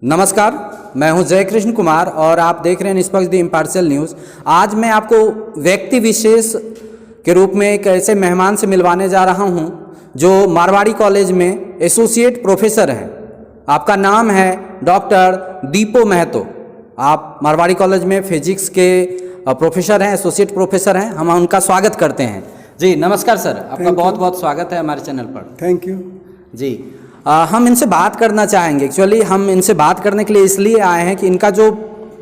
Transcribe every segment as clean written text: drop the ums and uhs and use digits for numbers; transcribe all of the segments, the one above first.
नमस्कार, मैं हूं जय कृष्ण कुमार और आप देख रहे हैं निष्पक्ष द इम्पार्शियल न्यूज़। आज मैं आपको व्यक्ति विशेष के रूप में एक ऐसे मेहमान से मिलवाने जा रहा हूं जो मारवाड़ी कॉलेज में एसोसिएट प्रोफेसर हैं। आपका नाम है डॉक्टर दीपो महतो। आप मारवाड़ी कॉलेज में फिजिक्स के प्रोफेसर हैं, एसोसिएट प्रोफेसर हैं। हम उनका स्वागत करते हैं। जी नमस्कार सर, आपका बहुत बहुत स्वागत है हमारे चैनल पर। थैंक यू जी। हम इनसे बात करना चाहेंगे। एक्चुअली हम इनसे बात करने के लिए इसलिए आए हैं कि इनका जो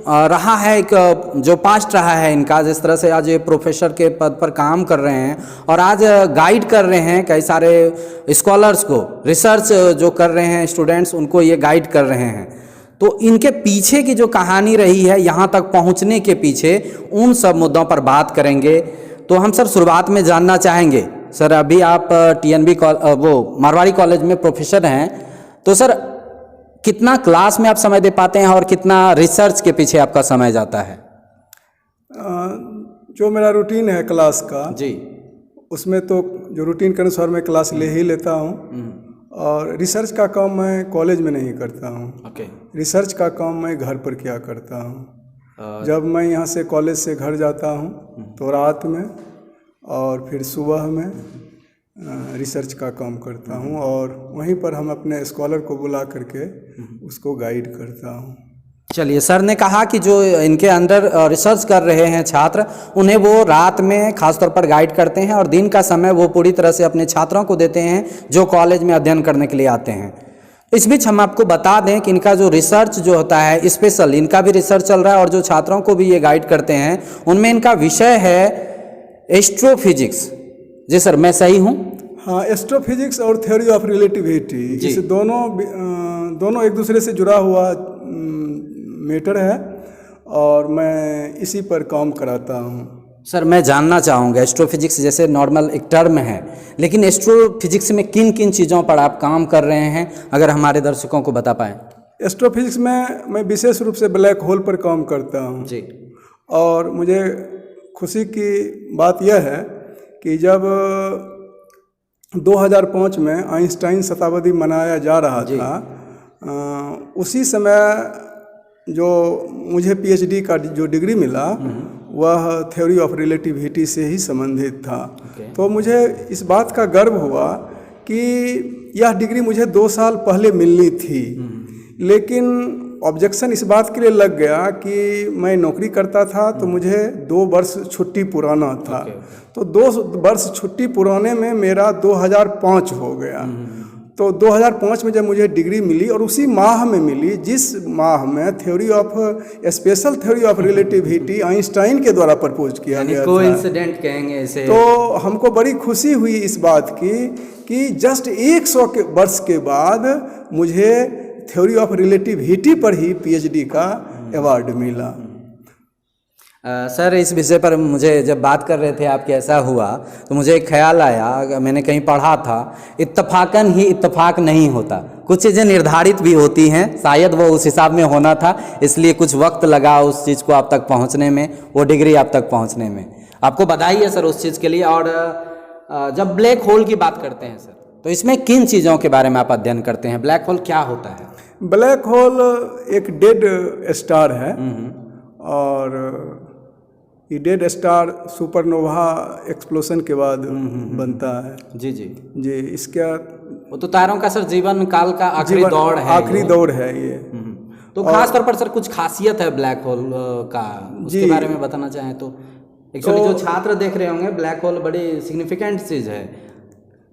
रहा है, एक जो पास्ट रहा है इनका, जिस तरह से आज ये प्रोफेसर के पद पर काम कर रहे हैं और आज गाइड कर रहे हैं कई सारे स्कॉलर्स को, रिसर्च जो कर रहे हैं स्टूडेंट्स, उनको ये गाइड कर रहे हैं। तो इनके पीछे की जो कहानी रही है यहाँ तक पहुँचने के पीछे, उन सब मुद्दों पर बात करेंगे। तो हम सर शुरुआत में जानना चाहेंगे, सर अभी आप टीएनबी मारवाड़ी कॉलेज में प्रोफेसर हैं, तो सर कितना क्लास में आप समय दे पाते हैं और कितना रिसर्च के पीछे आपका समय जाता है? जो मेरा रूटीन है क्लास का जी, उसमें तो जो रूटीन के अनुसार मैं क्लास ले ही लेता हूँ और रिसर्च का काम मैं कॉलेज में नहीं करता हूँ। ओके। रिसर्च का काम मैं घर पर क्या करता हूँ। जब मैं यहाँ से कॉलेज से घर जाता हूँ तो रात में और फिर सुबह में रिसर्च का काम करता हूँ और वहीं पर हम अपने स्कॉलर को बुला करके उसको गाइड करता हूँ। चलिए, सर ने कहा कि जो इनके अंदर रिसर्च कर रहे हैं छात्र, उन्हें वो रात में खासतौर पर गाइड करते हैं और दिन का समय वो पूरी तरह से अपने छात्रों को देते हैं जो कॉलेज में अध्ययन करने के लिए आते हैं। इस बीच हम आपको बता दें कि इनका जो रिसर्च जो होता है, स्पेशल इनका भी रिसर्च चल रहा है और जो छात्रों को भी ये गाइड करते हैं, उनमें इनका विषय है एस्ट्रोफिजिक्स। जी सर, मैं सही हूँ? हाँ, एस्ट्रोफिजिक्स और थ्योरी ऑफ रिलेटिविटी, इस दोनों एक दूसरे से जुड़ा हुआ मैटर है और मैं इसी पर काम कराता हूँ। सर मैं जानना चाहूँगा, एस्ट्रोफिजिक्स जैसे नॉर्मल एक टर्म है, लेकिन एस्ट्रोफिजिक्स में किन किन चीज़ों पर आप काम कर रहे हैं, अगर हमारे दर्शकों को बता पाएँ। एस्ट्रोफिजिक्स में मैं विशेष रूप से ब्लैक होल पर काम करता हूँ जी। और मुझे खुशी की बात यह है कि जब 2005 में आइंस्टाइन शताब्दी मनाया जा रहा था, उसी समय जो मुझे पीएचडी का जो डिग्री मिला वह थ्योरी ऑफ रिलेटिविटी से ही संबंधित था। तो मुझे इस बात का गर्व हुआ कि यह डिग्री मुझे 2 साल पहले मिलनी थी, लेकिन ऑब्जेक्शन इस बात के लिए लग गया कि मैं नौकरी करता था तो मुझे 2 वर्ष छुट्टी पुराना था। तो 2 वर्ष छुट्टी पुराने में मेरा 2005 हो गया। तो 2005 में जब मुझे डिग्री मिली और उसी माह में मिली जिस माह में special theory of relativity Einstein के द्वारा प्रपोज किया गया, कोइंसिडेंट कहेंगे इसे। तो हमको बड़ी खुशी हुई इस बात की कि जस्ट 100 वर्ष के बाद मुझे थ्योरी ऑफ रिलेटिविटी पर ही पीएचडी का अवार्ड मिला। सर इस विषय पर मुझे जब बात कर रहे थे आप कि ऐसा हुआ, तो मुझे एक ख्याल आया, मैंने कहीं पढ़ा था, इत्तफाकन ही इत्तफाक नहीं होता, कुछ चीज़ें निर्धारित भी होती हैं, शायद वो उस हिसाब में होना था, इसलिए कुछ वक्त लगा उस चीज़ को आप तक पहुंचने में, वो डिग्री आप तक पहुंचने में। आपको बधाई है सर उस चीज़ के लिए। और जब ब्लैक होल की बात करते हैं सर, तो इसमें किन चीज़ों के बारे में आप अध्ययन करते हैं? ब्लैक होल क्या होता है? ब्लैक होल एक डेड स्टार है और ये डेड स्टार सुपरनोवा एक्सप्लोशन के बाद बनता है। जी जी जी। इसका वो तो तारों का सर जीवन काल का आखिरी दौर है, आखिरी दौर है ये। तो खास तौर पर सर कुछ खासियत है ब्लैक होल का, उसके बारे में बताना चाहें तो। एक्चुअली जो छात्र देख रहे होंगे, ब्लैक होल बड़ी सिग्निफिकेंट चीज़ है।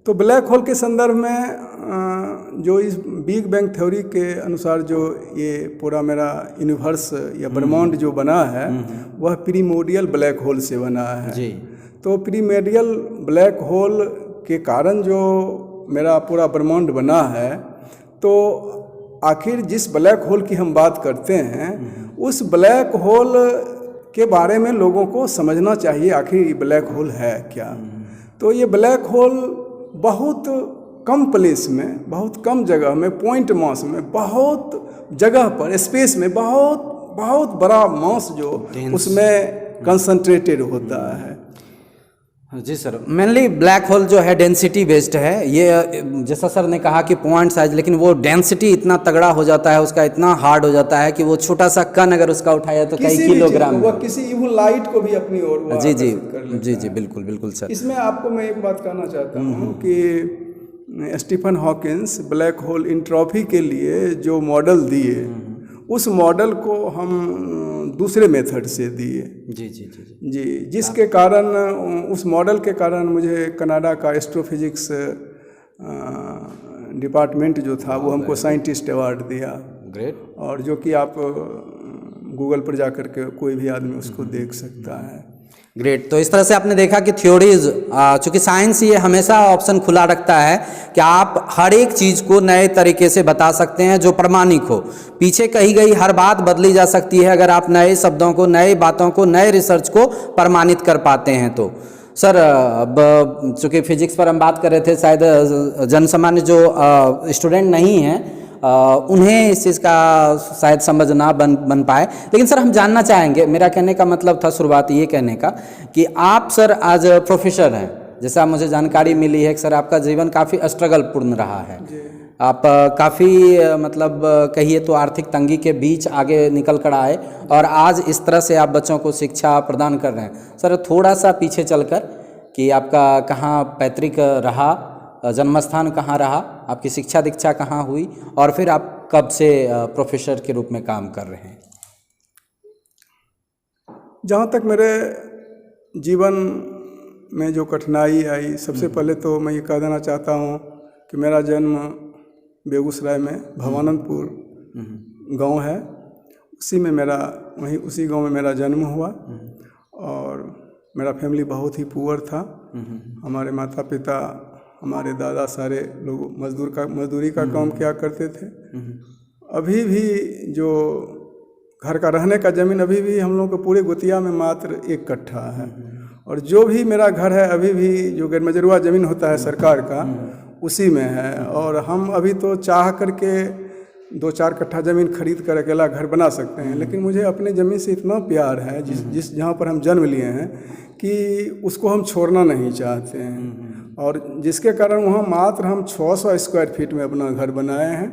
तो ब्लैक होल के संदर्भ में जो इस बिग बैंग थ्योरी के अनुसार जो ये पूरा मेरा यूनिवर्स या ब्रह्मांड जो बना है वह प्रीमोडियल ब्लैक होल से बना है जी। तो प्रीमोडियल ब्लैक होल के कारण जो मेरा पूरा ब्रह्मांड बना है, तो आखिर जिस ब्लैक होल की हम बात करते हैं उस ब्लैक होल के बारे में लोगों को समझना चाहिए, आखिर ये ब्लैक होल है क्या। तो ये ब्लैक होल बहुत कम प्लेस में, बहुत कम जगह में, पॉइंट मास में, बहुत जगह पर, स्पेस में बहुत बड़ा मास जो उसमें कंसंट्रेटेड होता है। जी सर, मेनली ब्लैक होल जो है डेंसिटी बेस्ड है। ये जैसा सर ने कहा कि पॉइंट साइज, लेकिन वो डेंसिटी इतना तगड़ा हो जाता है, उसका इतना हार्ड हो जाता है कि वो छोटा सा कण अगर उसका उठाया तो कई किलोग्राम वो किसी इवन लाइट को भी अपनी ओर वो जी जी आकर्षित कर लेता जी जी है। बिल्कुल बिल्कुल सर। इसमें आपको मैं एक बात कहना चाहता हूँ कि Stephen Hawking black hole entropy के लिए जो मॉडल दिए, उस मॉडल को हम दूसरे मेथड से दिए। जी जी जी जी, जिसके कारण उस मॉडल के कारण मुझे कनाडा का एस्ट्रोफिजिक्स डिपार्टमेंट जो था वो हमको साइंटिस्ट अवार्ड दिया। ग्रेट। और जो कि आप गूगल पर जा कर के कोई भी आदमी उसको देख सकता है। ग्रेट। तो इस तरह से आपने देखा कि थ्योरीज, चूँकि साइंस ये हमेशा ऑप्शन खुला रखता है कि आप हर एक चीज़ को नए तरीके से बता सकते हैं जो प्रमाणिक हो। पीछे कही गई हर बात बदली जा सकती है अगर आप नए शब्दों को, नए बातों को, नए रिसर्च को प्रमाणित कर पाते हैं तो। सर, अब चूँकि फिजिक्स पर हम बात कर रहे थे, शायद जनसामान्य जो स्टूडेंट नहीं हैं उन्हें इस चीज़ का शायद समझ ना बन पाए, लेकिन सर हम जानना चाहेंगे, मेरा कहने का मतलब था शुरुआत ये कहने का कि आप सर आज प्रोफेसर हैं, जैसा मुझे जानकारी मिली है कि सर आपका जीवन काफ़ी स्ट्रगल पूर्ण रहा है। आप काफ़ी मतलब कहिए तो आर्थिक तंगी के बीच आगे निकल कर आए और आज इस तरह से आप बच्चों को शिक्षा प्रदान कर रहे हैं। सर थोड़ा सा पीछे चलकर कि आपका कहाँ पैतृक रहा, जन्मस्थान कहाँ रहा, आपकी शिक्षा दीक्षा कहाँ हुई और फिर आप कब से प्रोफेसर के रूप में काम कर रहे हैं? जहाँ तक मेरे जीवन में जो कठिनाई आई, सबसे पहले तो मैं ये कह देना चाहता हूँ कि मेरा जन्म बेगूसराय में भवानंदपुर गांव है, उसी गांव में मेरा जन्म हुआ। और मेरा फैमिली बहुत ही पुअर था। हमारे माता पिता, हमारे दादा सारे लोग मजदूरी का काम किया करते थे। अभी भी जो घर का रहने का ज़मीन अभी भी हम लोग को पूरे गोतिया में मात्र 1 कट्ठा है। और जो भी मेरा घर है अभी भी जो गैरमजरुआ ज़मीन होता है सरकार का, उसी में है। और हम अभी तो चाह करके 2-4 कट्ठा ज़मीन खरीद कर अकेला घर बना सकते हैं, लेकिन मुझे अपने ज़मीन से इतना प्यार है, जिस जहाँ पर हम जन्म लिए हैं, कि उसको हम छोड़ना नहीं चाहते हैं। और जिसके कारण वहाँ मात्र हम 600 स्क्वायर फीट में अपना घर बनाए हैं।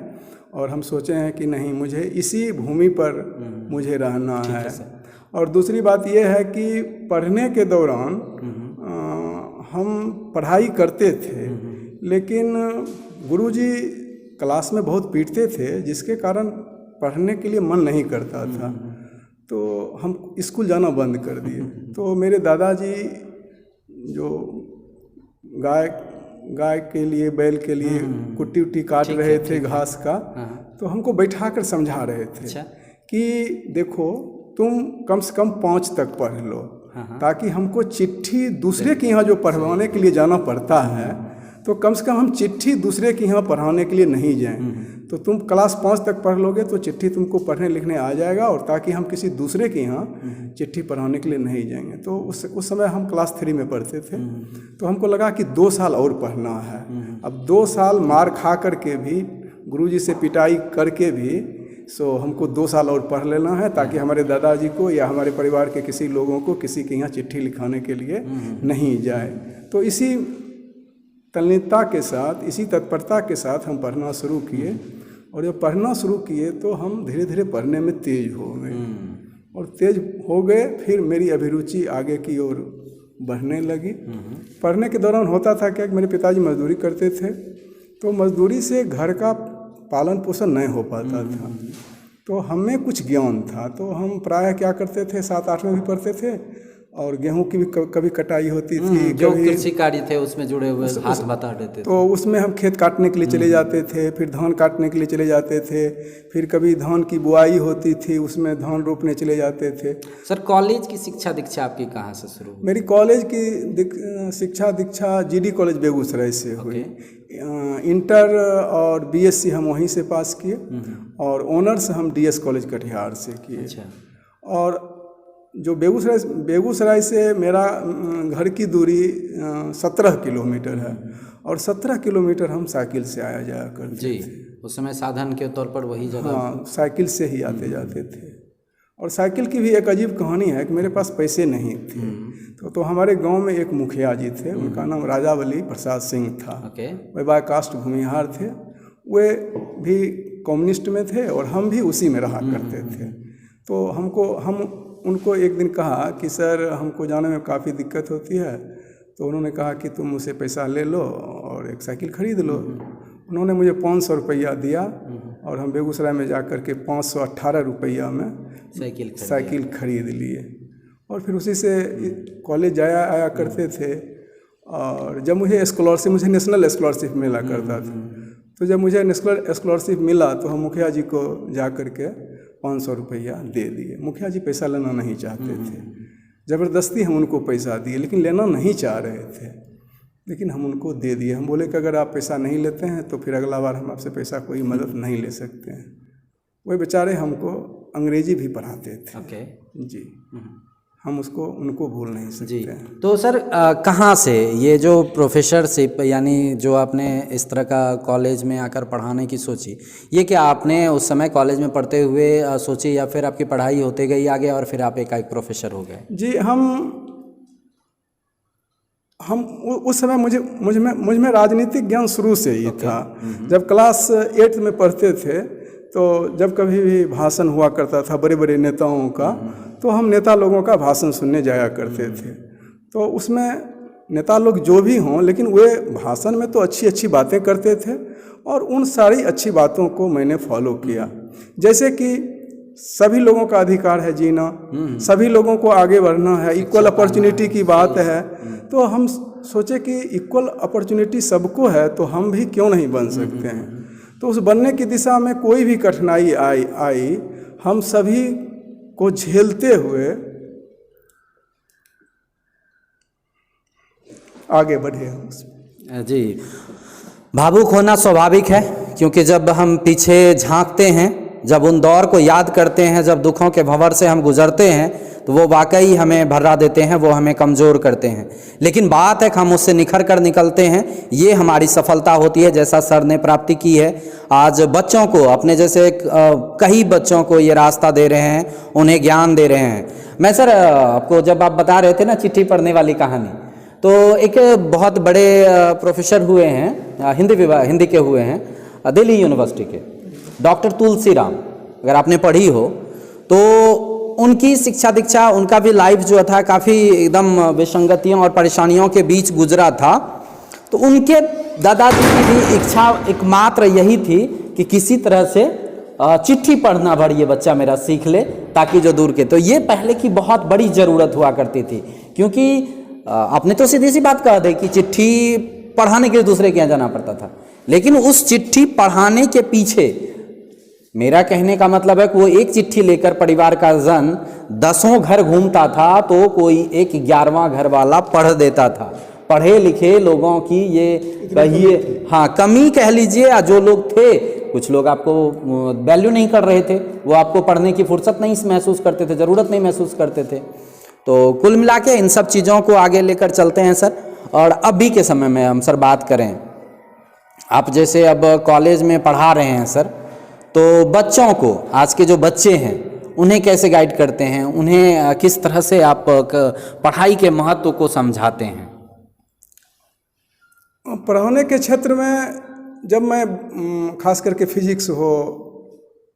और हम सोचे हैं कि नहीं, मुझे इसी भूमि पर मुझे रहना है। और दूसरी बात यह है कि पढ़ने के दौरान हम पढ़ाई करते थे, लेकिन गुरुजी क्लास में बहुत पीटते थे, जिसके कारण पढ़ने के लिए मन नहीं करता था। तो हम स्कूल जाना बंद कर दिए। तो मेरे दादाजी जो गाय के लिए, बैल के लिए कुट्टी उट्टी काट रहे थे घास का, तो हमको बैठा कर समझा रहे थे कि देखो, तुम कम से कम 5 तक पढ़ लो, ताकि हमको चिट्ठी दूसरे के यहाँ जो पढ़वाने के लिए जाना पड़ता है, तो कम से कम हम चिट्ठी दूसरे के यहाँ पढ़ाने के लिए नहीं जाएं। तो तुम क्लास 5 तक पढ़ लोगे तो चिट्ठी तुमको पढ़ने लिखने आ जाएगा, और ताकि हम किसी दूसरे के यहाँ चिट्ठी पढ़ाने के लिए नहीं जाएंगे। तो उस समय हम क्लास 3 में पढ़ते थे। तो हमको लगा कि 2 साल और पढ़ना है। अब 2 साल मार खा करके भी, गुरुजी से पिटाई करके भी, सो हमको 2 साल और पढ़ लेना है, ताकि हमारे दादाजी को या हमारे परिवार के किसी लोगों को किसी के यहाँ चिट्ठी लिखाने के लिए नहीं जाए। तो इसी तल्लीनता के साथ, इसी तत्परता के साथ हम पढ़ना शुरू किए। और जब पढ़ना शुरू किए तो हम धीरे धीरे पढ़ने में तेज हो गए। और तेज हो गए, फिर मेरी अभिरुचि आगे की ओर बढ़ने लगी। पढ़ने के दौरान होता था क्या कि मेरे पिताजी मजदूरी करते थे, तो मजदूरी से घर का पालन पोषण नहीं हो पाता था। तो हमें कुछ ज्ञान था, तो हम प्रायः क्या करते थे, 7-8 में भी पढ़ते थे, और गेहूं की भी कभी कटाई होती थी, जो कृषि कार्य थे उसमें जुड़े हुए हाथ बता देते थे, तो उसमें हम खेत काटने के लिए चले जाते थे, फिर धान काटने के लिए चले जाते थे, फिर कभी धान की बुआई होती थी, उसमें धान रोपने चले जाते थे। सर, कॉलेज की शिक्षा दीक्षा आपकी कहाँ से शुरू हुई? मेरी कॉलेज की शिक्षा दीक्षा जीडी कॉलेज बेगूसराय से हुई। इंटर और बीएससी हम वहीं से पास किए, और ऑनर्स हम डीएस कॉलेज कटिहार से किए। और जो बेगूसराय से मेरा घर की दूरी 17 किलोमीटर है, और 17 किलोमीटर हम साइकिल से आया जाया करते थे। उस समय साधन के तौर पर वही जगह, हाँ, साइकिल से ही आते जाते थे। और साइकिल की भी एक अजीब कहानी है कि मेरे पास पैसे नहीं थे। तो हमारे गांव में एक मुखिया जी थे, उनका नाम राजावली प्रसाद सिंह था। वे बाय कास्ट भूमिहार थे, वे भी कम्युनिस्ट में थे और हम भी उसी में रहा करते थे। तो हम उनको एक दिन कहा कि सर हमको जाने में काफ़ी दिक्कत होती है। तो उन्होंने कहा कि तुम मुझसे पैसा ले लो और एक साइकिल खरीद लो। उन्होंने मुझे 500 रुपया दिया और हम बेगूसराय में जा कर के 518 रुपया में साइकिल खरीद लिए और फिर उसी से कॉलेज आया करते थे। और जब मुझे नेशनल स्कॉलरशिप मिला करता था, तो जब मुझे नेशनल स्कॉलरशिप मिला तो हम मुखिया जी को जा कर के 500 रुपया दे दिए। मुखिया जी पैसा लेना नहीं चाहते थे, ज़बरदस्ती हम उनको पैसा दिए, लेकिन लेना नहीं चाह रहे थे, लेकिन हम उनको दे दिए। हम बोले कि अगर आप पैसा नहीं लेते हैं तो फिर अगला बार हम आपसे पैसा कोई मदद नहीं ले सकते हैं। वही बेचारे हमको अंग्रेजी भी पढ़ाते थे। जी, हम उनको भूल नहीं सकते हैं। तो सर कहाँ से ये जो प्रोफेसरशिप, यानी जो आपने इस तरह का कॉलेज में आकर पढ़ाने की सोची, ये क्या आपने उस समय कॉलेज में पढ़ते हुए सोची या फिर आपकी पढ़ाई होते गई आगे और फिर आप एक प्रोफेसर हो गए? जी, हम उस समय मुझ में राजनीतिक ज्ञान शुरू से ही था। जब क्लास 8 में पढ़ते थे तो जब कभी भी भाषण हुआ करता था बड़े बड़े नेताओं का, तो हम नेता लोगों का भाषण सुनने जाया करते थे। तो उसमें नेता लोग जो भी हों, लेकिन वे भाषण में तो अच्छी अच्छी बातें करते थे और उन सारी अच्छी बातों को मैंने फॉलो किया। जैसे कि सभी लोगों का अधिकार है जीना, सभी लोगों को आगे बढ़ना है, इक्वल अपॉर्चुनिटी की बात है। तो हम सोचे कि इक्वल अपॉर्चुनिटी सबको है तो हम भी क्यों नहीं बन सकते हैं। तो उस बनने की दिशा में कोई भी कठिनाई आई हम सभी को झेलते हुए आगे बढ़े हम। जी, भावुक होना स्वाभाविक है, क्योंकि जब हम पीछे झांकते हैं, जब उन दौर को याद करते हैं, जब दुखों के भंवर से हम गुजरते हैं, तो वो वाकई हमें भर्रा देते हैं, वो हमें कमज़ोर करते हैं। लेकिन बात है कि हम उससे निखर कर निकलते हैं, ये हमारी सफलता होती है, जैसा सर ने प्राप्ति की है। आज बच्चों को, अपने जैसे कई बच्चों को ये रास्ता दे रहे हैं, उन्हें ज्ञान दे रहे हैं। मैं सर आपको जब आप बता रहे थे ना चिट्ठी पढ़ने वाली कहानी, तो एक बहुत बड़े प्रोफेसर हुए हैं, हिंदी के हुए हैं, दिल्ली यूनिवर्सिटी के, डॉक्टर तुलसीराम। अगर आपने पढ़ी हो तो उनकी शिक्षा दीक्षा, उनका भी लाइफ जो था काफ़ी एकदम विसंगतियों और परेशानियों के बीच गुजरा था। तो उनके दादाजी की भी इच्छा एकमात्र यही थी कि किसी तरह से चिट्ठी पढ़ना भर ये बच्चा मेरा सीख ले, ताकि जो दूर के, तो ये पहले की बहुत बड़ी ज़रूरत हुआ करती थी। क्योंकि आपने तो सीधी सी बात कहा थी कि चिट्ठी पढ़ाने के लिए दूसरे के यहाँ जाना पड़ता था, लेकिन उस चिट्ठी पढ़ाने के पीछे, मेरा कहने का मतलब है कि वो एक चिट्ठी लेकर परिवार का जन 10 घर घूमता था तो कोई एक 11वां घर वाला पढ़ देता था। पढ़े लिखे लोगों की ये कहिए, हाँ, कमी कह लीजिए, या जो लोग थे, कुछ लोग आपको वैल्यू नहीं कर रहे थे, वो आपको पढ़ने की फुर्सत नहीं महसूस करते थे, ज़रूरत नहीं महसूस करते थे। तो कुल मिला के इन सब चीज़ों को आगे लेकर चलते हैं सर। और अभी के समय में हम सर बात करें, आप जैसे अब कॉलेज में पढ़ा रहे हैं सर, तो बच्चों को, आज के जो बच्चे हैं, उन्हें कैसे गाइड करते हैं, उन्हें किस तरह से आप पढ़ाई के महत्व को समझाते हैं? पढ़ाने के क्षेत्र में जब मैं खास करके फिजिक्स हो,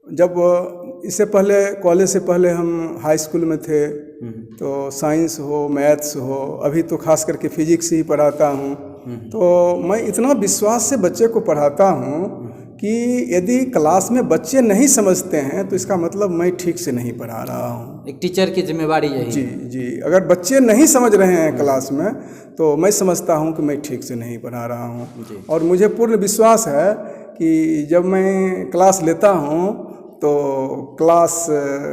जब इससे पहले कॉलेज से पहले हम हाई स्कूल में थे तो साइंस हो, मैथ्स हो, अभी तो खास करके फिजिक्स ही पढ़ाता हूँ। तो मैं इतना विश्वास से बच्चे को पढ़ाता हूँ कि यदि क्लास में बच्चे नहीं समझते हैं तो इसका मतलब मैं ठीक से नहीं पढ़ा रहा हूँ। एक टीचर की जिम्मेवारी यही। जी, अगर बच्चे नहीं समझ रहे हैं क्लास में तो मैं समझता हूँ कि मैं ठीक से नहीं पढ़ा रहा हूँ। और मुझे पूर्ण विश्वास है कि जब मैं क्लास लेता हूँ तो क्लास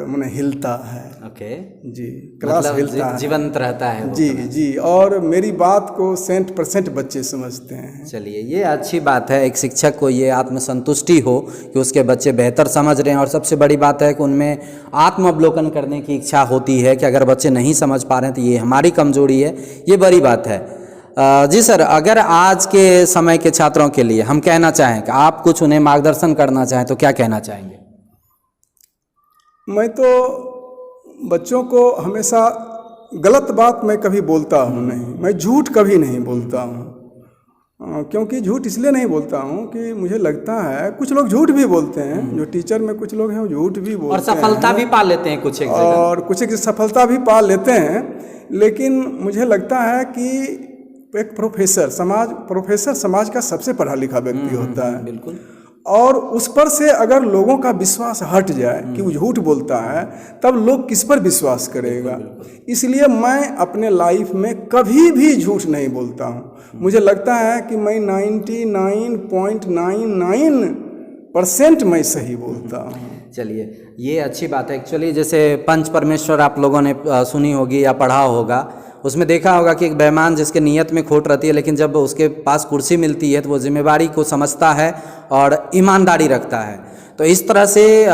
माने हिलता है। ओके जी, क्लास मतलब हिलता है, जीवंत रहता है वो। जी, और मेरी बात को 100% बच्चे समझते हैं। चलिए, ये अच्छी बात है, एक शिक्षक को ये आत्मसंतुष्टि हो कि उसके बच्चे बेहतर समझ रहे हैं। और सबसे बड़ी बात है कि उनमें आत्म अवलोकन करने की इच्छा होती है कि अगर बच्चे नहीं समझ पा रहे हैं तो ये हमारी कमजोरी है, ये बड़ी बात है। जी सर, अगर आज के समय के छात्रों के लिए हम कहना चाहें कि आप कुछ उन्हें मार्गदर्शन करना चाहें तो क्या कहना चाहेंगे? मैं तो बच्चों को हमेशा गलत बात मैं कभी बोलता हूँ नहीं, मैं झूठ कभी नहीं बोलता हूँ। क्योंकि झूठ इसलिए नहीं बोलता हूँ कि मुझे लगता है कुछ लोग झूठ भी बोलते हैं, जो टीचर में कुछ लोग हैं वो झूठ भी बोलते हैं और सफलता भी पा लेते हैं कुछ एक जगह, और कुछ एक सफलता भी पा लेते हैं। लेकिन मुझे लगता है कि एक प्रोफेसर समाज का सबसे पढ़ा लिखा व्यक्ति होता है। बिल्कुल। और उस पर से अगर लोगों का विश्वास हट जाए कि वो झूठ बोलता है, तब लोग किस पर विश्वास करेगा। इसलिए मैं अपने लाइफ में कभी भी झूठ नहीं बोलता हूँ। मुझे लगता है कि मैं 99.99% मैं सही बोलता हूँ। चलिए, ये अच्छी बात है। एक्चुअली जैसे पंच परमेश्वर आप लोगों ने सुनी होगी या पढ़ा होगा, उसमें देखा होगा कि एक बेईमान जिसके नीयत में खोट रहती है, लेकिन जब उसके पास कुर्सी मिलती है तो वो जिम्मेवारी को समझता है और ईमानदारी रखता है। तो इस तरह से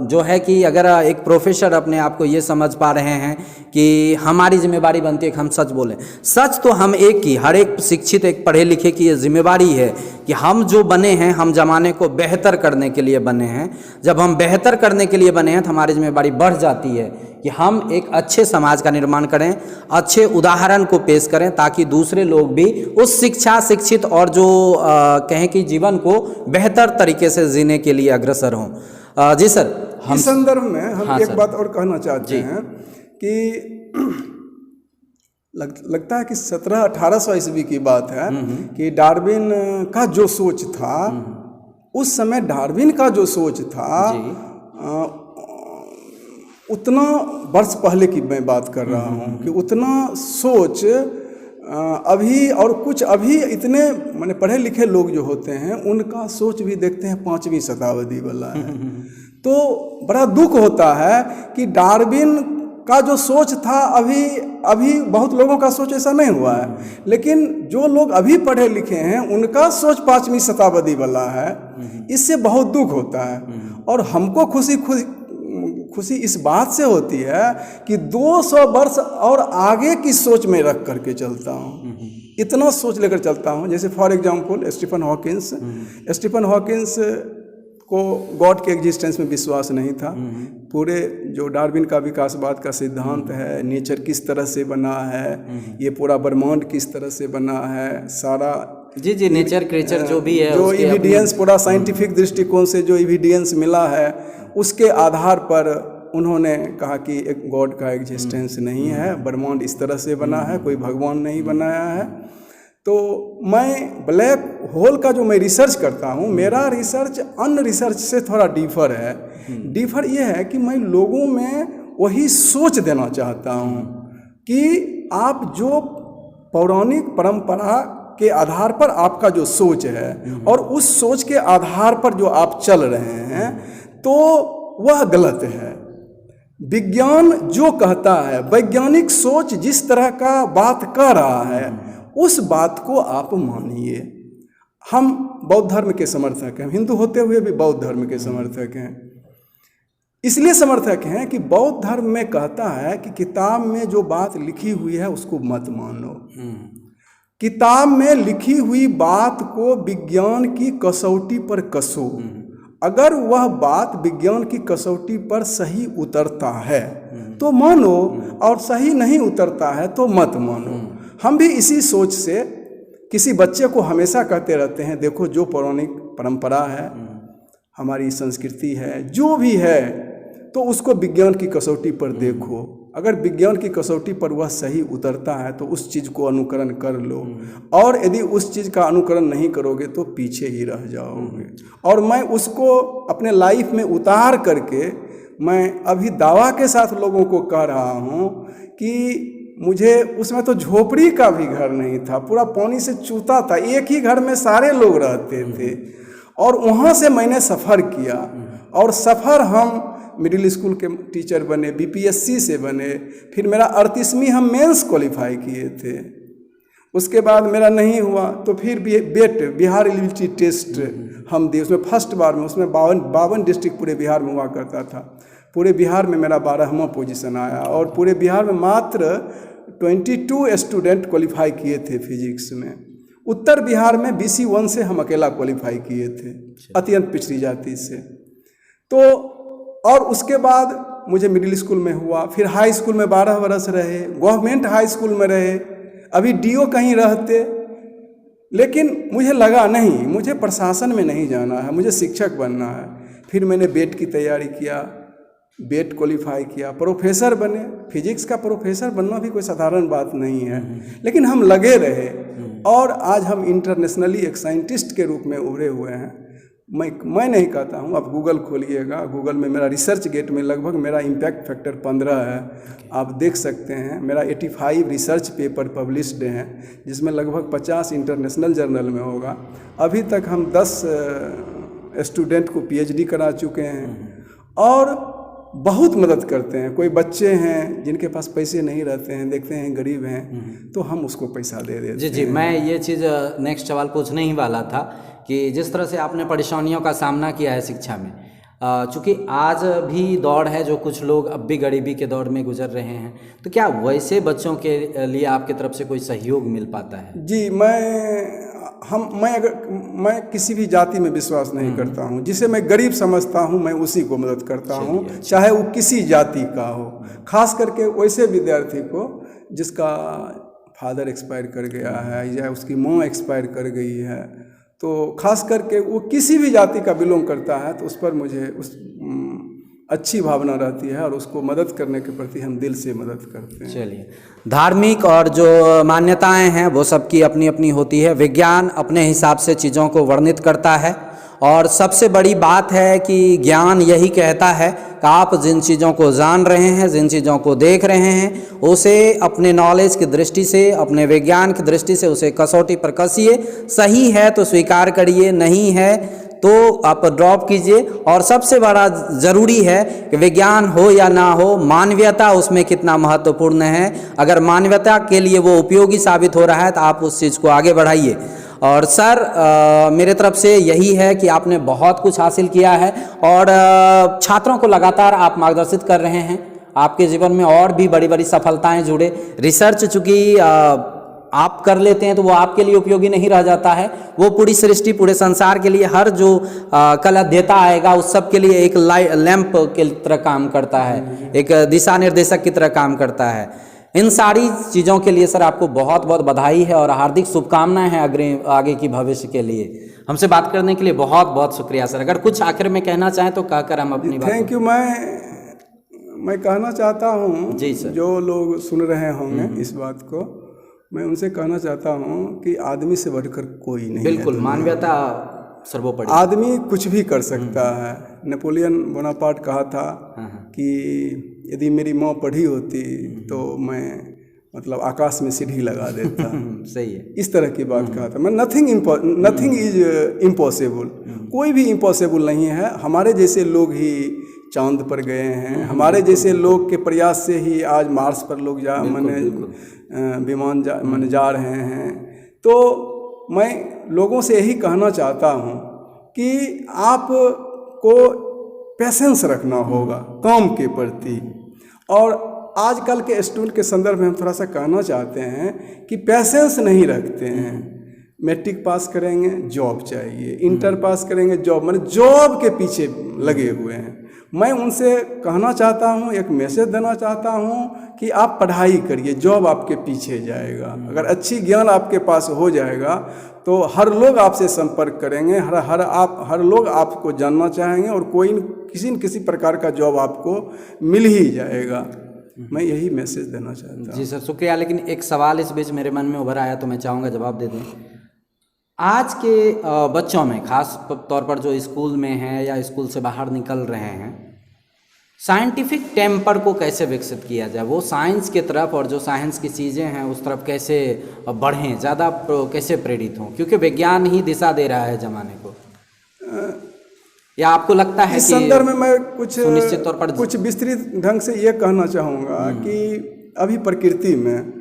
जो है कि अगर एक प्रोफेसर अपने आप को ये समझ पा रहे हैं कि हमारी जिम्मेवारी बनती है कि हम सच बोलें। सच तो हम एक की, हर एक शिक्षित, एक पढ़े लिखे की ये जिम्मेवारी है कि हम जो बने हैं, हम ज़माने को बेहतर करने के लिए बने हैं। जब हम बेहतर करने के लिए बने हैं तो हमारी जिम्मेवारी बढ़ जाती है कि हम एक अच्छे समाज का निर्माण करें, अच्छे उदाहरण को पेश करें, ताकि दूसरे लोग भी उस शिक्षित और जो कहें कि जीवन को बेहतर तरीके से जीने के लिए अग्रसर हों। जी सर, हम इस संदर्भ में हम हाँ एक सर। बात और कहना चाहते हैं कि लगता है कि 1700-1800 ईस्वी की बात है कि डार्विन का जो सोच था, उस समय डार्विन का जो सोच था, उतना वर्ष पहले की मैं बात कर रहा हूँ कि उतना सोच अभी और कुछ अभी इतने माने पढ़े लिखे लोग जो होते हैं उनका सोच भी देखते हैं 5वीं शताब्दी वाला है। तो बड़ा दुख होता है कि डार्विन का जो सोच था अभी बहुत लोगों का सोच ऐसा नहीं हुआ है, लेकिन जो लोग अभी पढ़े लिखे हैं उनका सोच 5वीं शताब्दी वाला है। इससे बहुत दुख होता है। और हमको खुशी इस बात से होती है कि 200 वर्ष और आगे की सोच में रख करके चलता हूँ, इतना सोच लेकर चलता हूँ। जैसे फॉर एग्जांपल स्टीफन हॉकिंस को गॉड के एग्जिस्टेंस में विश्वास नहीं था। पूरे जो डार्विन का विकासवाद का सिद्धांत है, नेचर किस तरह से बना है, ये पूरा ब्रह्मांड किस तरह से बना है, सारा जी नेचर क्रिएचर जो भी है, जो एविडेंस पूरा साइंटिफिक दृष्टिकोण से जो एविडेंस मिला है, उसके आधार पर उन्होंने कहा कि एक गॉड का एग्जिस्टेंस नहीं है, ब्रह्मांड इस तरह से बना है, कोई भगवान नहीं बनाया है। तो मैं ब्लैक होल का जो मैं रिसर्च करता हूँ, मेरा रिसर्च अन्य रिसर्च से थोड़ा डिफर है। डिफर ये है कि मैं लोगों में वही सोच देना चाहता हूँ कि आप जो पौराणिक परंपरा के आधार पर आपका जो सोच है और उस सोच के आधार पर जो आप चल रहे हैं, तो वह गलत है। विज्ञान जो कहता है, वैज्ञानिक सोच जिस तरह का बात कह रहा है, उस बात को आप मानिए। हम बौद्ध धर्म के समर्थक हैं, हिंदू होते हुए भी बौद्ध धर्म के समर्थक हैं। इसलिए समर्थक हैं कि बौद्ध धर्म में कहता है कि किताब में जो बात लिखी हुई है उसको मत मानो। किताब में लिखी हुई बात को विज्ञान की कसौटी पर कसो। अगर वह बात विज्ञान की कसौटी पर सही उतरता है तो मानो, और सही नहीं उतरता है तो मत मानो। हम भी इसी सोच से किसी बच्चे को हमेशा कहते रहते हैं, देखो जो पौराणिक परंपरा है, हमारी संस्कृति है, जो भी है, तो उसको विज्ञान की कसौटी पर देखो। अगर विज्ञान की कसौटी पर वह सही उतरता है तो उस चीज़ को अनुकरण कर लो, और यदि उस चीज़ का अनुकरण नहीं करोगे तो पीछे ही रह जाओगे। और मैं उसको अपने लाइफ में उतार करके मैं अभी दावा के साथ लोगों को कह रहा हूँ कि मुझे उसमें तो झोपड़ी का भी घर नहीं था, पूरा पानी से चूता था, एक ही घर में सारे लोग रहते थे। और वहाँ से मैंने सफ़र किया, और सफ़र हम मिडिल स्कूल के टीचर बने, बीपीएससी से बने, फिर मेरा 38वीं हम मेंस क्वालिफाई किए थे। उसके बाद मेरा नहीं हुआ तो फिर बेट बिहार एलिजिबिलिटी टेस्ट हम दिए, उसमें फर्स्ट बार में, उसमें 52 डिस्ट्रिक्ट पूरे बिहार में हुआ करता था। पूरे बिहार में मेरा 12वां पोजीशन आया, और पूरे बिहार में मात्र 22 स्टूडेंट क्वालिफाई किए थे फिजिक्स में। उत्तर बिहार में BC 1 से हम अकेला क्वालिफाई किए थे, अत्यंत पिछड़ी जाति से। तो और उसके बाद मुझे मिडिल स्कूल में हुआ, फिर हाई स्कूल में 12 बरस रहे, गवर्नमेंट हाई स्कूल में रहे, अभी डीओ कहीं रहते, लेकिन मुझे लगा नहीं, मुझे प्रशासन में नहीं जाना है, मुझे शिक्षक बनना है। फिर मैंने बेट की तैयारी किया, बेट क्वालिफाई किया, प्रोफेसर बने। फिजिक्स का प्रोफेसर बनना भी कोई साधारण बात नहीं है, लेकिन हम लगे रहे और आज हम इंटरनेशनली एक साइंटिस्ट के रूप में उभरे हुए हैं। मैं नहीं कहता हूँ, आप गूगल खोलिएगा, गूगल में मेरा रिसर्च गेट में लगभग मेरा इम्पैक्ट फैक्टर 15 है, आप देख सकते हैं। मेरा 85 रिसर्च पेपर पब्लिश्ड हैं, जिसमें लगभग 50 इंटरनेशनल जर्नल में होगा। अभी तक हम 10 स्टूडेंट को पीएचडी करा चुके हैं और बहुत मदद करते हैं। कोई बच्चे हैं जिनके पास पैसे नहीं रहते हैं, देखते हैं गरीब हैं, तो हम उसको पैसा दे देते हैं। जी, मैं ये चीज़ नेक्स्ट सवाल पूछने ही वाला था कि जिस तरह से आपने परेशानियों का सामना किया है शिक्षा में, चूँकि आज भी दौर है जो कुछ लोग अब भी गरीबी के दौर में गुजर रहे हैं, तो क्या वैसे बच्चों के लिए आपकी तरफ से कोई सहयोग मिल पाता है? जी, मैं किसी भी जाति में विश्वास नहीं करता हूँ। जिसे मैं गरीब समझता हूँ मैं उसी को मदद करता हूँ, चाहे वो किसी जाति का हो। खास करके वैसे विद्यार्थी को जिसका फादर एक्सपायर कर गया है या उसकी माँ एक्सपायर कर गई है, तो खास करके वो किसी भी जाति का बिलोंग करता है, तो उस पर मुझे अच्छी भावना रहती है और उसको मदद करने के प्रति हम दिल से मदद करते हैं। चलिए, धार्मिक और जो मान्यताएं हैं वो सबकी अपनी अपनी होती है। विज्ञान अपने हिसाब से चीज़ों को वर्णित करता है और सबसे बड़ी बात है कि ज्ञान यही कहता है कि आप जिन चीज़ों को जान रहे हैं, जिन चीज़ों को देख रहे हैं, उसे अपने नॉलेज की दृष्टि से, अपने विज्ञान की दृष्टि से उसे कसौटी पर कसिए। सही है तो स्वीकार करिए, नहीं है तो आप ड्रॉप कीजिए। और सबसे बड़ा ज़रूरी है कि विज्ञान हो या ना हो, मानवीयता उसमें कितना महत्वपूर्ण है। अगर मानवीयता के लिए वो उपयोगी साबित हो रहा है तो आप उस चीज़ को आगे बढ़ाइए। और सर, मेरे तरफ से यही है कि आपने बहुत कुछ हासिल किया है और छात्रों को लगातार आप मार्गदर्शित कर रहे हैं। आपके जीवन में और भी बड़ी बड़ी सफलताएं जुड़े। रिसर्च चूँकि आप कर लेते हैं तो वो आपके लिए उपयोगी नहीं रह जाता है, वो पूरी सृष्टि, पूरे संसार के लिए, हर जो कल अध्येता आएगा उस सब के लिए एक लैंप के तरह काम करता है, एक दिशा निर्देशक की तरह काम करता है। इन सारी चीज़ों के लिए सर आपको बहुत बहुत बधाई है और हार्दिक शुभकामनाएं हैं आगे की भविष्य के लिए। हमसे बात करने के लिए बहुत बहुत शुक्रिया सर। अगर कुछ आखिर में कहना चाहें तो कहकर हम अपनी बात। Thank you. मैं कहना चाहता हूँ, जी सर, जो लोग सुन रहे होंगे इस बात को, मैं उनसे कहना चाहता हूँ कि आदमी से बढ़कर कोई नहीं। बिल्कुल, मानवीयता सर्वोपरि। आदमी कुछ भी कर सकता है। नेपोलियन बोनापार्ट कहा था कि यदि मेरी माँ पढ़ी होती तो मैं मतलब आकाश में सीढ़ी लगा देता। सही है, इस तरह की बात कहा था। मैं नथिंग इज इम्पॉसिबल, कोई भी इम्पॉसिबल नहीं है। हमारे जैसे लोग ही चांद पर गए हैं, हमारे जैसे लोग के प्रयास से ही आज मार्स पर लोग विमान जा रहे हैं। तो मैं लोगों से यही कहना चाहता हूँ कि आपको पेशेंस रखना होगा काम के प्रति। और आजकल के स्टूडेंट के संदर्भ में हम थोड़ा सा कहना चाहते हैं कि पेशेंस नहीं रखते हैं। मैट्रिक पास करेंगे जॉब चाहिए, इंटर पास करेंगे जॉब, मतलब जॉब के पीछे लगे हुए हैं। मैं उनसे कहना चाहता हूँ, एक मैसेज देना चाहता हूँ कि आप पढ़ाई करिए, जॉब आपके पीछे जाएगा। अगर अच्छी ज्ञान आपके पास हो जाएगा तो हर लोग आपसे संपर्क करेंगे, हर लोग आपको जानना चाहेंगे और किसी न किसी प्रकार का जॉब आपको मिल ही जाएगा। मैं यही मैसेज देना चाहता हूँ। जी सर, शुक्रिया। लेकिन एक सवाल इस बीच मेरे मन में उभर आया तो मैं चाहूँगा जवाब दे दें। आज के बच्चों में, खास तौर पर जो स्कूल में हैं या स्कूल से बाहर निकल रहे हैं, साइंटिफिक टेम्पर को कैसे विकसित किया जाए? वो साइंस की तरफ और जो साइंस की चीज़ें हैं उस तरफ कैसे बढ़ें, ज़्यादा कैसे प्रेरित हों? क्योंकि विज्ञान ही दिशा दे रहा है ज़माने को। या आपको लगता है इस संदर्भ में मैं कुछ निश्चित तौर पर कुछ विस्तृत ढंग से ये कहना चाहूँगा कि अभी प्रकृति में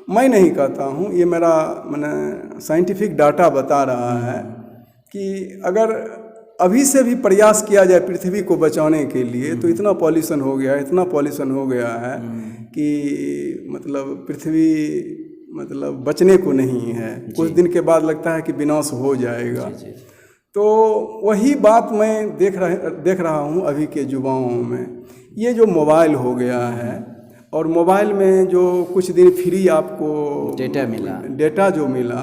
मैं नहीं कहता हूँ, ये मेरा मैंने साइंटिफिक डाटा बता रहा है कि अगर अभी से भी प्रयास किया जाए पृथ्वी को बचाने के लिए तो इतना पॉल्यूशन हो गया है कि मतलब पृथ्वी मतलब बचने को नहीं है। कुछ दिन के बाद लगता है कि विनाश हो जाएगा। तो वही बात मैं देख रहा हूँ अभी के युवाओं में। ये जो मोबाइल हो गया है और मोबाइल में जो कुछ दिन फ्री आपको डेटा जो मिला,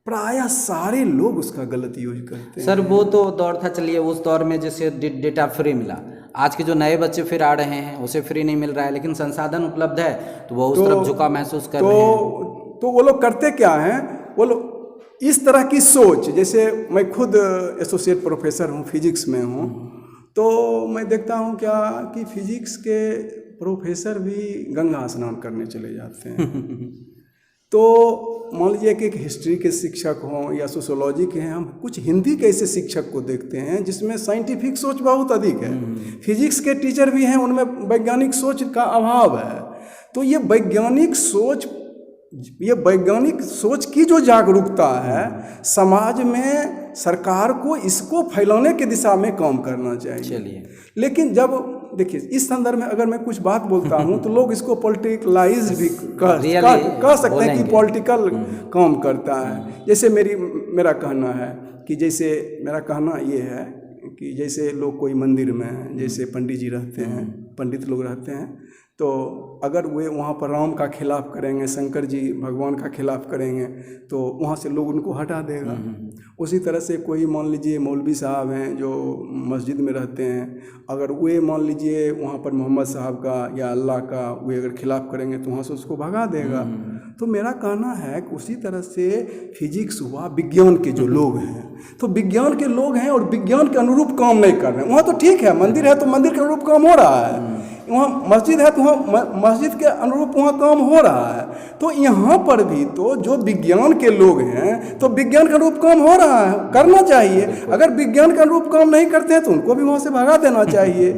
प्रायः सारे लोग उसका गलत यूज करते हैं। सर वो तो दौर था, चलिए उस दौर में जैसे डेटा फ्री मिला, आज के जो नए बच्चे फिर आ रहे हैं उसे फ्री नहीं मिल रहा है, लेकिन संसाधन उपलब्ध है तो वो उस तरफ झुकाव महसूस कर रहे हैं। तो वो लोग करते क्या हैं, वो लोग इस तरह की सोच, जैसे मैं खुद एसोसिएट प्रोफेसर हूँ, फिजिक्स में हूँ, तो मैं देखता हूँ क्या कि फिजिक्स के प्रोफेसर भी गंगा स्नान करने चले जाते हैं। तो मान लीजिए कि एक हिस्ट्री के शिक्षक हों या सोशियोलॉजी के हैं, हम कुछ हिंदी के ऐसे शिक्षक को देखते हैं जिसमें साइंटिफिक सोच बहुत अधिक है। फिजिक्स के टीचर भी हैं, उनमें वैज्ञानिक सोच का अभाव है। तो ये वैज्ञानिक सोच की जो जागरूकता है समाज में, सरकार को इसको फैलाने की दिशा में काम करना चाहिए। चलिए, लेकिन जब देखिए इस संदर्भ में अगर मैं कुछ बात बोलता हूँ तो लोग इसको पॉलिटिकलाइज भी कह सकते हैं कि पॉलिटिकल काम करता है। जैसे मेरा कहना है कि मेरा कहना ये है कि जैसे लोग कोई मंदिर में, जैसे पंडित जी रहते हैं, पंडित लोग रहते हैं, तो अगर वे वहाँ पर राम का खिलाफ करेंगे, शंकर जी भगवान का खिलाफ करेंगे, तो वहाँ से लोग उनको हटा देगा। उसी तरह से कोई मान लीजिए मौलवी साहब हैं जो मस्जिद में रहते हैं, अगर वे मान लीजिए वहाँ पर मोहम्मद साहब का या अल्लाह का वे अगर खिलाफ करेंगे तो वहाँ से उसको भगा देगा। तो मेरा कहना है कि उसी तरह से फिजिक्स हुआ, विज्ञान के जो लोग हैं, तो विज्ञान के लोग हैं और विज्ञान के अनुरूप काम नहीं कर रहे हैं। वहाँ तो ठीक है, मंदिर है तो मंदिर के अनुरूप काम हो रहा है, वहाँ मस्जिद है तो वहाँ मस्जिद के अनुरूप वहाँ काम हो रहा है। तो यहाँ पर भी तो जो विज्ञान के लोग हैं तो विज्ञान के अनुरूप काम हो रहा है, करना चाहिए। अगर विज्ञान के अनुरूप काम नहीं करते हैं तो उनको भी वहाँ से भगा देना चाहिए।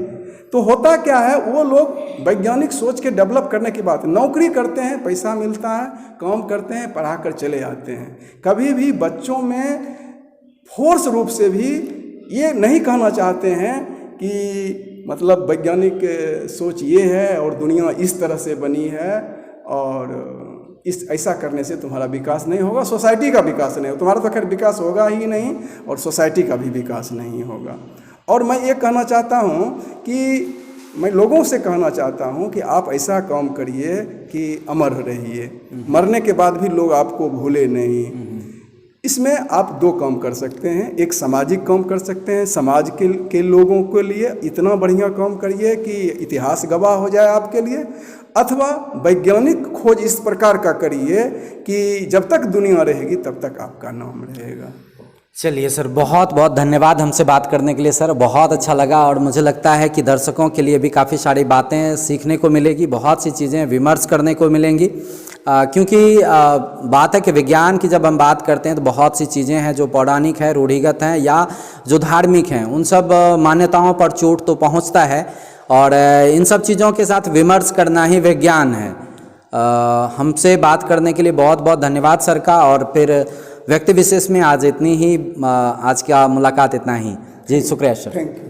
तो होता क्या है, वो लोग वैज्ञानिक सोच के डेवलप करने की बात, नौकरी करते हैं, पैसा मिलता है, काम करते हैं, पढ़ा कर चले आते हैं। कभी भी बच्चों में फोर्स रूप से भी ये नहीं कहना चाहते हैं कि मतलब वैज्ञानिक सोच ये है और दुनिया इस तरह से बनी है और ऐसा करने से तुम्हारा विकास नहीं होगा, सोसाइटी का विकास नहीं होगा। तुम्हारा तो खैर विकास होगा ही नहीं और सोसाइटी का भी विकास नहीं होगा। और मैं ये कहना चाहता हूँ कि मैं लोगों से कहना चाहता हूँ कि आप ऐसा काम करिए कि अमर रहिए, मरने के बाद भी लोग आपको भूले नहीं। इसमें आप दो काम कर सकते हैं, एक सामाजिक काम कर सकते हैं, समाज के लोगों के लिए इतना बढ़िया काम करिए कि इतिहास गवाह हो जाए आपके लिए, अथवा वैज्ञानिक खोज इस प्रकार का करिए कि जब तक दुनिया रहेगी तब तक आपका नाम रहेगा। चलिए सर, बहुत बहुत धन्यवाद हमसे बात करने के लिए सर, बहुत अच्छा लगा और मुझे लगता है कि दर्शकों के लिए भी काफ़ी सारी बातें सीखने को मिलेगी, बहुत सी चीज़ें विमर्श करने को मिलेंगी। क्योंकि बात है कि विज्ञान की जब हम बात करते हैं तो बहुत सी चीज़ें हैं जो पौराणिक है, रूढ़िगत हैं या जो धार्मिक हैं, उन सब मान्यताओं पर चोट तो पहुंचता है और इन सब चीज़ों के साथ विमर्श करना ही विज्ञान है। हमसे बात करने के लिए बहुत बहुत धन्यवाद सर का। और फिर व्यक्ति विशेष में आज इतनी ही, आज का मुलाकात इतना ही। जी शुक्रिया सर। Thank you.